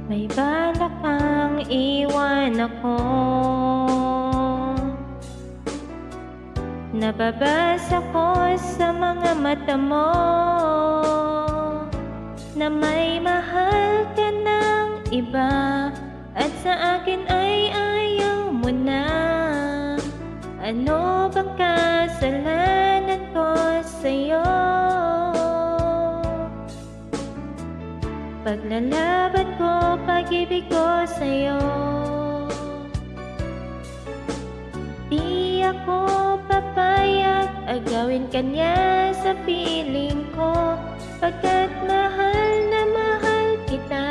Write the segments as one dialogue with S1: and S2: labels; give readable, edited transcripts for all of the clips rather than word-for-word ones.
S1: May balak kang iwan ako. Nababasa ko sa mga mata mo na may mahal ka ng iba, at sa akin ay ayaw mo na. Ano bang kasalanan ko sa'yo? Paglalaban ko, pag-ibig ko sa'yo. Di ako papayag agawin ka niya sa piling ko, pagkat mahal na mahal kita.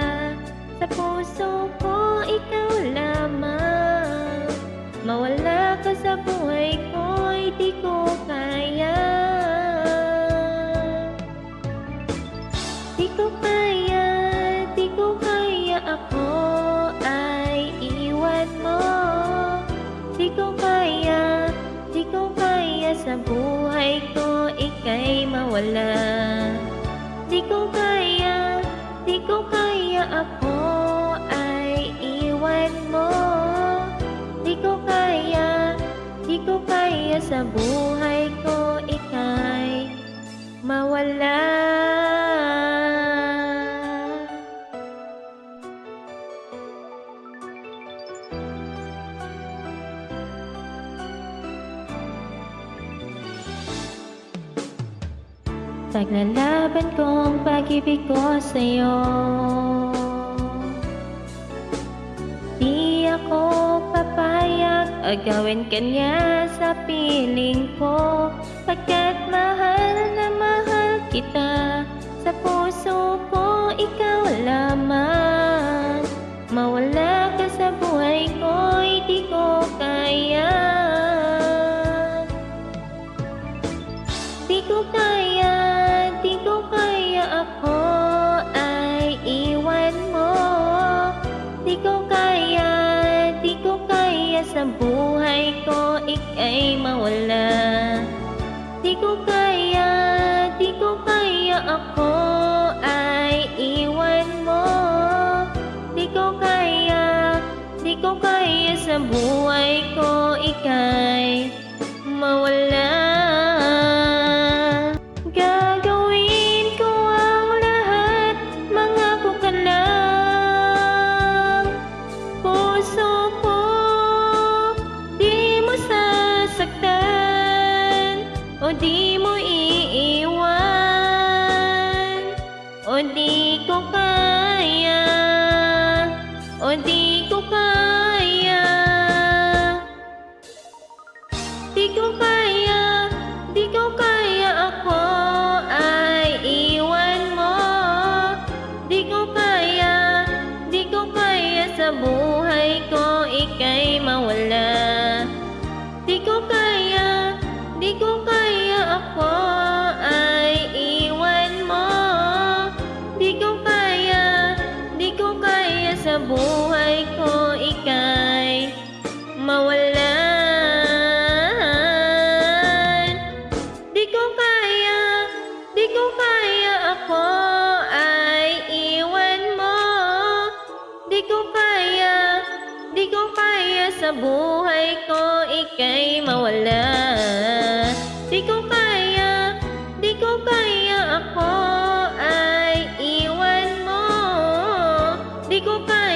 S1: Sa puso ko ikaw lamang. Mawala ka sa buhay ko, di ko kaya. Di ko kaya, di ko kaya ako ay iwan mo. Di ko kaya, di ko kaya sa buhay ko ika'y mawala. Di ko kaya, di ko kaya ako ay iwan mo. Di ko kaya, di ko kaya sa buhay ko ika'y mawala. Paglalaban kong pag-ibig ko sa'yo, di ako papayag agawin ka niya sa piling ko, pagkat mahal na mahal kita. Sa puso ko ikaw lamang. Mawala ka sa buhay ko, di ko kaya. Di ko kaya, di ko kaya ako ay iwan mo. Di ko kaya, di ko kaya sa buhay ko ika'y mawala. Di ko kaya, di ko kaya ako ay iwan mo. Di ko kaya, di ko kaya sa buhay ko ika'y mawala. Gagawin ko ang lahat, mangako ka lang. Puso ko, di mo sasaktan, o di mo iiwan. O di ko kaya, o di ko kaya. Di ko kaya, di ko kaya ako ay iwan mo. Di ko kaya, di ko kaya sa buhay ko ika'y mawala. Di ko kaya, di ko kaya ako ay iwan mo. Di ko kaya, di ko kaya sa buhay ko ika'y mawala. Di ko kaya, di ko kaya ako ay iwan mo. Di ko kaya, di ko kaya sa buhay ko ika'y mawala. Di ko kaya, di ko kaya ako ay iwan mo. Di ko kaya.